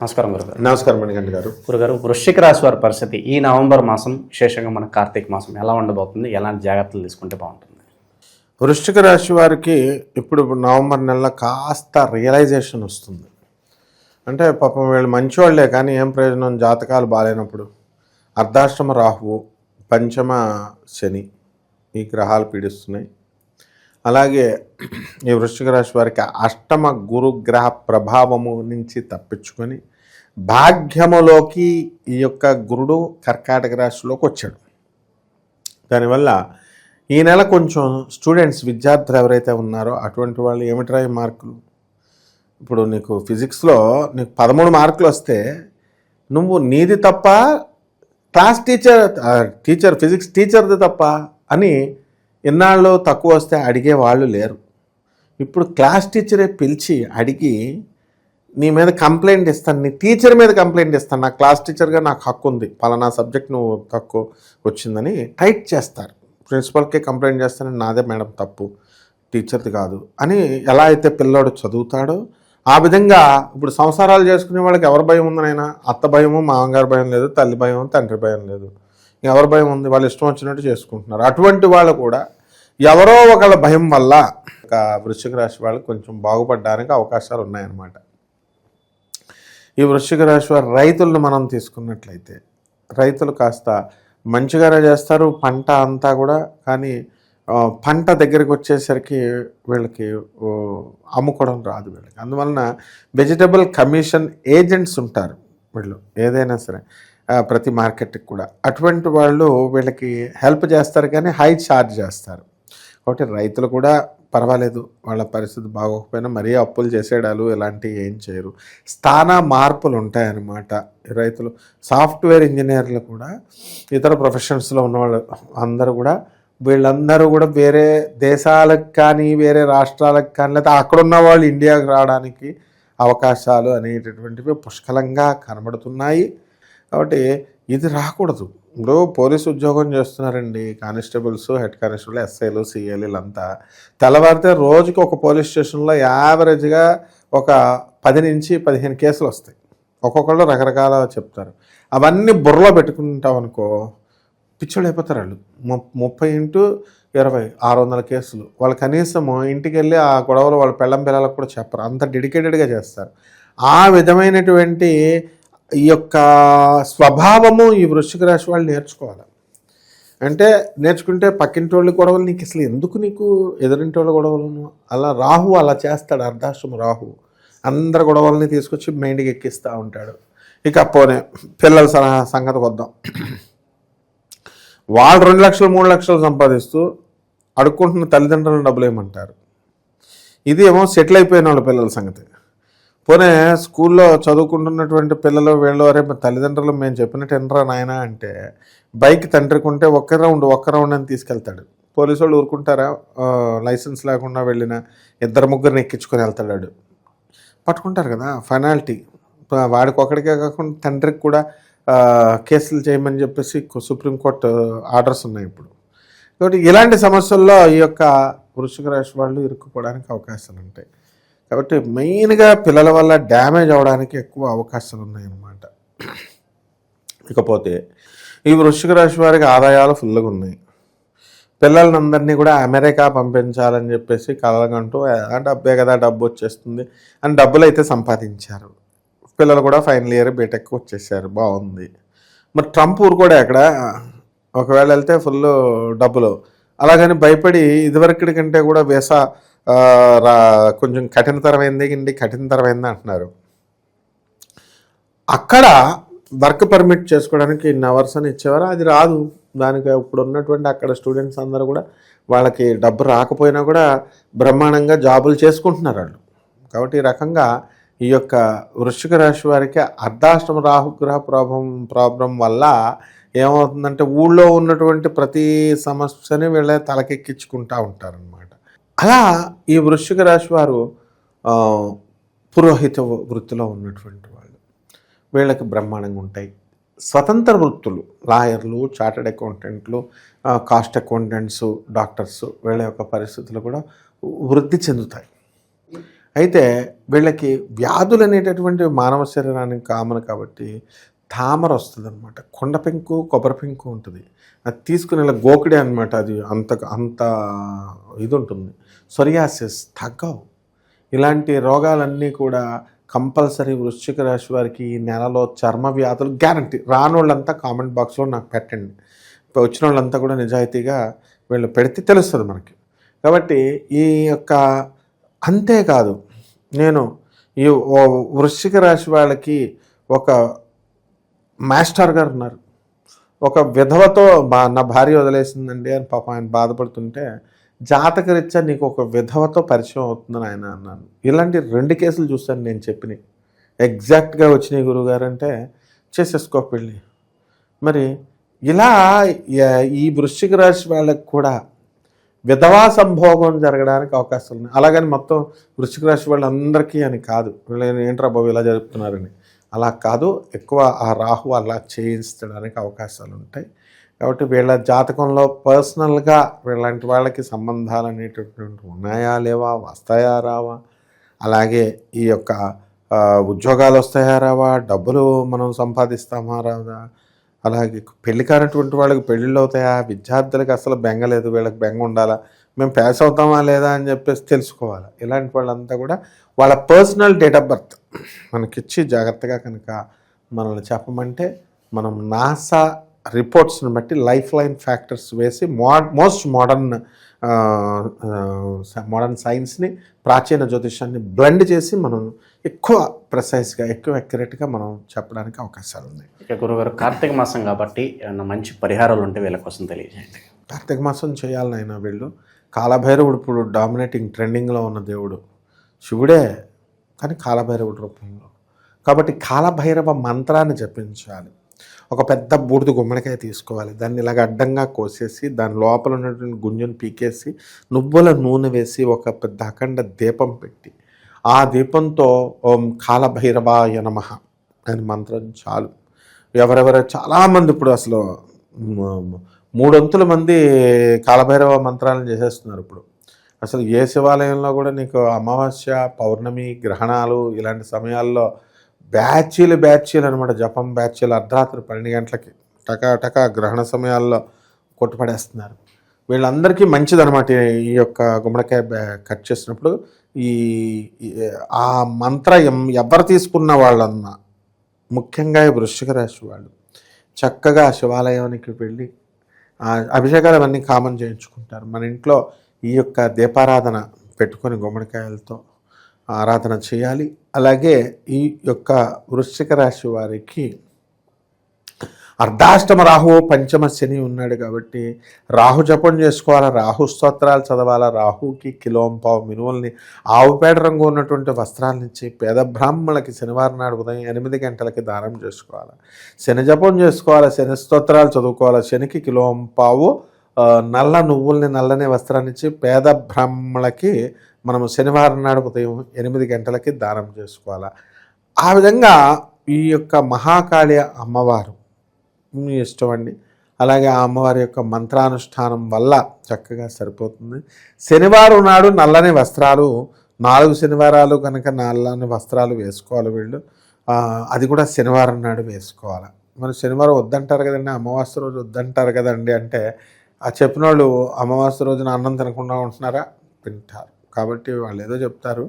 నమస్కారం గురుగారు. నమస్కారం మణికంఠ గారు. గురుగారు, వృశ్చిక రాశి వారి పరిస్థితి ఈ నవంబర్ మాసం, విశేషంగా మన కార్తీక మాసం ఎలా ఉండబోతుంది? ఎలాంటి జాగ్రత్తలు తీసుకుంటే బాగుంటుంది? వృశ్చిక రాశి వారికి ఇప్పుడు నవంబర్ నెలలో కాస్త రియలైజేషన్ వస్తుంది. అంటే పాపం వీళ్ళు మంచివాళ్లే, కానీ ఏం ప్రయోజనం? జాతకాలు బాగాలేనప్పుడు అర్ధాష్టమ రాహువు, పంచమ శని, ఈ గ్రహాలు పీడిస్తున్నాయి. అలాగే ఈ వృశ్చిక రాశి వారికి అష్టమ గురుగ్రహ ప్రభావము నుంచి తప్పించుకొని భాగ్యములోకి ఈ యొక్క గురుడు కర్కాటక రాశిలోకి వచ్చాడు. దానివల్ల ఈ నెల కొంచెం స్టూడెంట్స్, విద్యార్థులు ఎవరైతే ఉన్నారో అటువంటి వాళ్ళు ఏమిట్రా ఈ మార్కులు, ఇప్పుడు నీకు ఫిజిక్స్లో నీకు 13 మార్కులు వస్తే నువ్వు నీది తప్ప, క్లాస్ టీచర్ ఫిజిక్స్ టీచర్ది తప్ప అని ఇన్నాళ్ళు తక్కువ వస్తే అడిగే వాళ్ళు లేరు. ఇప్పుడు క్లాస్ టీచరే పిలిచి అడిగి నీ మీద కంప్లైంట్ ఇస్తాను, నీ టీచర్ మీద కంప్లైంట్ ఇస్తాను, నా క్లాస్ టీచర్గా నాకు హక్కు ఉంది, పలానా సబ్జెక్ట్ నువ్వు తక్కువ వచ్చిందని టైట్ చేస్తారు. ప్రిన్సిపల్కే కంప్లైంట్ చేస్తానని, నాదే మేడం తప్పు, టీచర్ది కాదు అని ఎలా అయితే పిల్లోడు చదువుతాడో ఆ విధంగా ఇప్పుడు సంసారాలు చేసుకునే వాళ్ళకి ఎవరి భయం ఉందనైనా? అత్త భయము, మామగారు భయం లేదు, తల్లి భయం, తండ్రి భయం లేదు, ఎవరి భయం ఉంది? వాళ్ళు ఇష్టం వచ్చినట్టు చేసుకుంటున్నారు. అటువంటి వాళ్ళు కూడా ఎవరో ఒకళ్ళ భయం వల్ల వృశ్చిక రాశి వాళ్ళు కొంచెం బాగుపడడానికి అవకాశాలు ఉన్నాయన్నమాట. ఈ వృశ్చిక రాశి వారి రైతులను మనం తీసుకున్నట్లయితే రైతులు కాస్త మంచిగానే చేస్తారు పంట అంతా కూడా, కానీ పంట దగ్గరికి వచ్చేసరికి వీళ్ళకి అమ్ముకోవడం రాదు వీళ్ళకి. అందువలన వెజిటబుల్ కమిషన్ ఏజెంట్స్ ఉంటారు వీళ్ళు, ఏదైనా సరే ప్రతి మార్కెట్కి కూడా. అటువంటి వాళ్ళు వీళ్ళకి హెల్ప్ చేస్తారు, కానీ హై ఛార్జ్ చేస్తారు. కాబట్టి రైతులు కూడా పర్వాలేదు, వాళ్ళ పరిస్థితి బాగోకపోయినా మరీ అప్పులు చేసేడాలు ఇలాంటివి ఏం చేయరు. స్థాన మార్పులు ఉంటాయన్నమాట. రైతులు, సాఫ్ట్వేర్ ఇంజనీర్లు కూడా, ఇతర ప్రొఫెషన్స్లో ఉన్నవాళ్ళు అందరూ కూడా, వీళ్ళందరూ కూడా వేరే దేశాలకు కానీ వేరే రాష్ట్రాలకు కానీ లేదా అక్కడున్న వాళ్ళు ఇండియాకు రావడానికి అవకాశాలు అనేటటువంటివి పుష్కలంగా కనబడుతున్నాయి. కాబట్టి ఇది రాకూడదు. ఇప్పుడు పోలీసు ఉద్యోగం చేస్తున్నారండి, కానిస్టేబుల్స్, హెడ్ కానిస్టేబుల్, ఎస్ఐలు, సిఐలు, వీళ్ళంతా తెల్లవారితే రోజుకి ఒక పోలీస్ స్టేషన్లో యావరేజ్గా ఒక 10 నుంచి 15 కేసులు వస్తాయి. ఒక్కొక్కళ్ళు రకరకాల చెప్తారు. అవన్నీ బుర్రలో పెట్టుకుంటాం అనుకో, పిచ్చోళ్ళు అయిపోతారు వాళ్ళు. 30 into 20 600 కేసులు. వాళ్ళు కనీసం ఇంటికి వెళ్ళి ఆ గొడవలు వాళ్ళ పిల్లలకు కూడా చెప్పరు, అంత డెడికేటెడ్గా చేస్తారు. ఆ విధమైనటువంటి ఈ యొక్క స్వభావము ఈ వృశ్చిక రాశి వాళ్ళు నేర్చుకోవాలి. అంటే నేర్చుకుంటే పక్కింటి వాళ్ళ గొడవలు నీకు అసలు ఎందుకు, నీకు ఎదురింటి వాళ్ళ గొడవలను అలా రాహు అలా చేస్తాడు. అర్ధాష్టమ రాహు అందరి గొడవలని తీసుకొచ్చి మైండ్కి ఎక్కిస్తూ ఉంటాడు. ఇక పోనే పిల్లల సంగతికి వద్దాం. వాళ్ళు 2 లక్షలు 3 లక్షలు సంపాదిస్తూ అడుక్కుంటున్న తల్లిదండ్రులను డబ్బులు ఏమంటారు. ఇది ఏమో సెటిల్ అయిపోయిన వాళ్ళ పిల్లల సంగతి. పోనీ స్కూల్లో చదువుకుంటున్నటువంటి పిల్లలు వీళ్ళు, అరే తల్లిదండ్రులు మేము చెప్పినట్టు ఎనరా నాయన అంటే బైక్ తండ్రికి ఉంటే ఒక్క రౌండ్ అని తీసుకెళ్తాడు. పోలీసు వాళ్ళు ఊరుకుంటారా? లైసెన్స్ లేకుండా వెళ్ళిన 2-3 ఎక్కించుకొని వెళ్తాడు. పట్టుకుంటారు కదా, ఫెనాల్టీ. వాడికి ఒక్కడికే కాకుండా తండ్రికి కూడా కేసులు చేయమని చెప్పేసి సుప్రీంకోర్టు ఆర్డర్స్ ఉన్నాయి ఇప్పుడు. కాబట్టి ఇలాంటి సమస్యల్లో ఈ యొక్క వృశ్చిక రాశి వాళ్ళు ఇరుక్కుపోవడానికి అవకాశాలు ఉంటాయి. కాబట్టి మెయిన్గా పిల్లల వల్ల డ్యామేజ్ అవ్వడానికి ఎక్కువ అవకాశాలు ఉన్నాయన్నమాట. ఇకపోతే ఈ వృశ్చిక రాశి వారికి ఆదాయాలు ఫుల్గా ఉన్నాయి. పిల్లలందరినీ కూడా అమెరికా పంపించాలని చెప్పేసి కలగంటూ డబ్బే కదా, డబ్బు వచ్చేస్తుంది అని డబ్బులు అయితే సంపాదించారు. పిల్లలు కూడా ఫైనల్ ఇయర్ బీటెక్ వచ్చేసారు, బాగుంది. మరి ట్రంప్ ఊరు కూడా ఎక్కడ, ఒకవేళ వెళ్తే ఫుల్ డబ్బులు. అలాగని భయపడి ఇదివరకటి కంటే కూడా వీసా కొంచెం కఠినతరమైంది అంటున్నారు. అక్కడ వర్క్ పర్మిట్ చేసుకోవడానికి ఇన్ని అవర్స్ అని ఇచ్చేవారు, అది రాదు. దానికి ఇప్పుడు ఉన్నటువంటి అక్కడ స్టూడెంట్స్ అందరూ కూడా వాళ్ళకి డబ్బు రాకపోయినా కూడా బ్రహ్మాండంగా జాబులు చేసుకుంటున్నారు వాళ్ళు. కాబట్టి ఈ రకంగా ఈ యొక్క వృశ్చిక రాశి వారికి అర్ధాష్టమ రాహుగ్రహ ప్రాబ్లం వల్ల ఏమవుతుందంటే ఊళ్ళో ఉన్నటువంటి ప్రతి సమస్యని వీళ్ళే తలకెక్కించుకుంటూ ఉంటారనమాట. అలా ఈ వృశ్చిక రాశి వారు పురోహిత వృత్తిలో ఉన్నటువంటి వాళ్ళు, వీళ్ళకి బ్రహ్మాండంగా ఉంటాయి. స్వతంత్ర వృత్తులు, లాయర్లు, చార్టెడ్ అకౌంటెంట్లు, కాస్ట్ అకౌంటెంట్స్, డాక్టర్స్, వీళ్ళ యొక్క పరిస్థితులు కూడా వృద్ధి చెందుతాయి. అయితే వీళ్ళకి వ్యాధులు అనేటటువంటి మానవ శరీరానికి కామన్ కాబట్టి తామర వస్తుంది అనమాట. కొండ పెంకు కొబ్బరి పెంకు ఉంటుంది, అది తీసుకుని ఇలా గోకుడే అనమాట. అది అంత ఇది ఉంటుంది. సొరియాసిస్ తగ్గవు. ఇలాంటి రోగాలన్నీ కూడా కంపల్సరీ వృశ్చిక రాశి వారికి ఈ నెలలో చర్మ వ్యాధులు గ్యారంటీ. రాని వాళ్ళంతా కామెంట్ బాక్స్లో నాకు పెట్టండి. వచ్చిన వాళ్ళంతా కూడా నిజాయితీగా వీళ్ళు పెడితే తెలుస్తుంది మనకి. కాబట్టి ఈ యొక్క అంతేకాదు, నేను ఈ వృశ్చిక రాశి వాళ్ళకి ఒక మాస్టర్ గారు ఉన్నారు. ఒక విధవతో నా భార్య వదిలేసిందండి అని పాపం ఆయన బాధపడుతుంటే, జాతకరీత్యా నీకు ఒక విధవతో పరిచయం అవుతుందని ఆయన అన్నాను. ఇలాంటి 2 కేసులు చూస్తాను నేను చెప్పినవి. ఎగ్జాక్ట్గా వచ్చినాయి గురువుగారు అంటే చేసేసుకో పెళ్ళి. మరి ఇలా ఈ వృశ్చిక రాశి వాళ్ళకి కూడా విధవా సంభోగం జరగడానికి అవకాశాలు ఉన్నాయి. అలాగని మొత్తం వృశ్చిక రాశి వాళ్ళందరికీ అని కాదు. వీళ్ళు ఏంట్రా బాబు ఇలా జరుపుతున్నారని అలా కాదు. ఎక్కువ ఆ రాహు అలా చేయించడానికి అవకాశాలు ఉంటాయి. కాబట్టి వీళ్ళ జాతకంలో పర్సనల్గా వీళ్ళంటి వాళ్ళకి సంబంధాలు అనేటటువంటి ఉన్నాయా లేవా, వస్తాయా రావా, అలాగే ఈ యొక్క ఉద్యోగాలు వస్తాయా రావా, డబ్బులు మనం సంపాదిస్తామా రాదా, అలాగే పెళ్లి కానటువంటి వాళ్ళకి పెళ్ళిళ్ళు అవుతాయా, విద్యార్థులకి అసలు బెంగ లేదు, వీళ్ళకి బెంగ ఉండాలా, మేము పాస్ అవుతామా లేదా అని చెప్పేసి తెలుసుకోవాలి. ఇలాంటి వాళ్ళంతా కూడా వాళ్ళ పర్సనల్ డేట్ ఆఫ్ బర్త్ మనకిచ్చి జాగ్రత్తగా కనుక మనల్ని చెప్పమంటే మనం నాసా రిపోర్ట్స్ని బట్టి లైఫ్ లైన్ ఫ్యాక్టర్స్ వేసి మోస్ట్ మోడర్న్ సైన్స్ని ప్రాచీన జ్యోతిషాన్ని బ్లెండ్ చేసి మనం ఎక్కువ ప్రెసైజ్గా ఎక్కువ అక్యురేట్గా మనం చెప్పడానికి అవకాశాలు ఉన్నాయి. ఇక గురుగారు, కార్తీక మాసం కాబట్టి ఏమన్నా మంచి పరిహారాలు ఉంటే వీళ్ళ కోసం తెలియజేయండి. కార్తీక మాసం చేయాలనైనా వీళ్ళు కాలభైరవుడు ఇప్పుడు డామినేటింగ్ ట్రెండింగ్లో ఉన్న దేవుడు శివుడే, కానీ కాలభైరవుడు రూపంలో. కాబట్టి కాలభైరవ మంత్రాన్ని జపించాలి. ఒక పెద్ద బూడిద గుమ్మడికాయ తీసుకోవాలి, దాన్ని ఇలాగ అడ్డంగా కోసేసి దాని లోపల ఉన్నటువంటి గుంజను పీకేసి నువ్వుల నూనె వేసి ఒక పెద్ద అఖండ దీపం పెట్టి ఆ దీపంతో ఓం కాలభైరవాయ నమః అని మంత్రం చాలు. ఎవరెవరు చాలామంది ఇప్పుడు అసలు 300 మంది కాలభైరవ మంత్రాలను చేసేస్తున్నారు. ఇప్పుడు అసలు ఏ శివాలయంలో కూడా నీకు అమావాస్య, పౌర్ణమి, గ్రహణాలు ఇలాంటి సమయాల్లో బ్యాచీలు అనమాట, జపం బ్యాచీలు అర్ధరాత్రి 12 గంటలకి టకా గ్రహణ సమయాల్లో కొట్టుపడేస్తున్నారు. వీళ్ళందరికీ మంచిదనమాట ఈ యొక్క గుమ్మడికాయ కట్ చేసినప్పుడు. ఆ మంత్రం ఎవరు తీసుకున్న వాళ్ళన్నా, ముఖ్యంగా ఈ వృశ్చిక రాశి వాళ్ళు చక్కగా శివాలయానికి వెళ్ళి అభిషేకాలు అవన్నీ కామన్ చేయించుకుంటారు. మన ఇంట్లో ఈ యొక్క దీపారాధన పెట్టుకొని గుమ్మడికాయలతో ఆరాధన చేయాలి. అలాగే ఈ యొక్క వృశ్చిక రాశి వారికి అర్ధాష్టమ రాహు, పంచమ శని ఉన్నాడు కాబట్టి రాహు జపం చేసుకోవాలా, రాహు స్తోత్రాలు చదవాలా, రాహుకి కిలోంపావు మినువుల్ని ఆవు పేడ రంగు ఉన్నటువంటి వస్త్రాలనిచ్చి పేద బ్రాహ్మణులకి శనివారం నాడు ఉదయం 8 గంటలకి దానం చేసుకోవాలి. శని జపం చేసుకోవాలి, శని స్తోత్రాలు చదువుకోవాలి. శనికి కిలోంపావు నల్ల నువ్వుల్ని, నల్లని వస్త్రాన్ని ఇచ్చి పేద బ్రాహ్మణులకి మనము శనివారం నాడు ఉదయం 8 గంటలకి దానం చేసుకోవాలి. ఆ విధంగా ఈ యొక్క మహాకాళి అమ్మవారు మీ ఇష్టం అండి. అలాగే ఆ అమ్మవారి యొక్క మంత్రానుష్ఠానం వల్ల చక్కగా సరిపోతుంది. శనివారం నాడు నల్లని వస్త్రాలు 4 శనివారాలు కనుక నల్లని వస్త్రాలు వేసుకోవాలి వీళ్ళు. అది కూడా శనివారం నాడు వేసుకోవాలి. మరి శనివారం వద్దంటారు కదండి, అమావాస్య రోజు వద్దంటారు కదండి అంటే, ఆ చెప్పిన వాళ్ళు అమావాస్య రోజున అన్నం తినకుండా ఉంటున్నారా? తింటారు. కాబట్టి వాళ్ళు ఏదో చెప్తారు.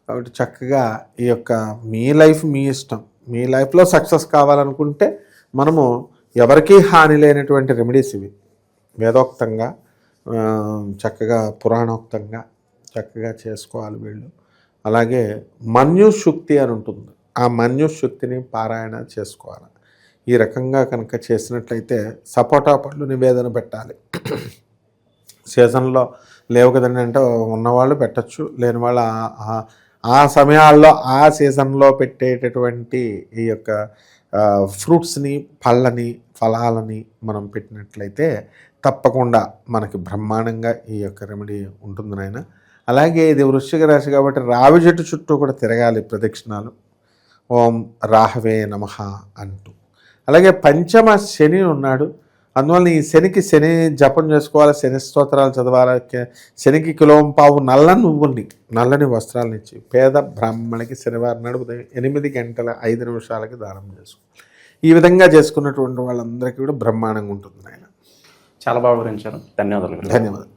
కాబట్టి చక్కగా ఈ యొక్క మీ లైఫ్ మీ ఇష్టం. మీ లైఫ్లో సక్సెస్ కావాలనుకుంటే మనము ఎవరికీ హాని లేనటువంటి రెమెడీస్ ఇవి వేదోక్తంగా చక్కగా పురాణోక్తంగా చక్కగా చేసుకోవాలి వీళ్ళు. అలాగే మన్యుశుక్తి అని ఉంటుంది, ఆ మన్యుశుక్తిని పారాయణ చేసుకోవాలి. ఈ రకంగా కనుక చేసినట్లయితే సపోటా పళ్ళు నివేదన పెట్టాలి. సీజన్లో లేవు కదండి అంటే ఉన్నవాళ్ళు పెట్టచ్చు, లేని వాళ్ళు ఆ సమయాల్లో ఆ సీజన్లో పెట్టేటటువంటి ఈ యొక్క ఫ్రూట్స్ని, పళ్ళని, ఫలాలని మనం పెట్టినట్లయితే తప్పకుండా మనకి బ్రహ్మాండంగా ఈ యొక్క రెమెడీ ఉంటుంది నాయన. అలాగే ఇది వృశ్చిక రాశి కాబట్టి రావి చెట్టు చుట్టూ కూడా తిరగాలి ప్రదక్షిణాలు, ఓం రాహవే నమః అంటూ. అలాగే పంచమ శని ఉన్నాడు, అందువల్ల ఈ శని జపం చేసుకోవాలి, శని స్తోత్రాలు చదవాలి, శనికి కిలోంపావు నల్లని వస్త్రాలను ఇచ్చి పేద బ్రాహ్మణికి శనివారం నాడు ఉదయం 8:05 దానం చేసుకోవాలి. ఈ విధంగా చేసుకున్నటువంటి వాళ్ళందరికీ కూడా బ్రహ్మాండంగా ఉంటుంది ఆయన. చాలా బాగా వివరించారు. ధన్యవాదాలు. ధన్యవాదాలు.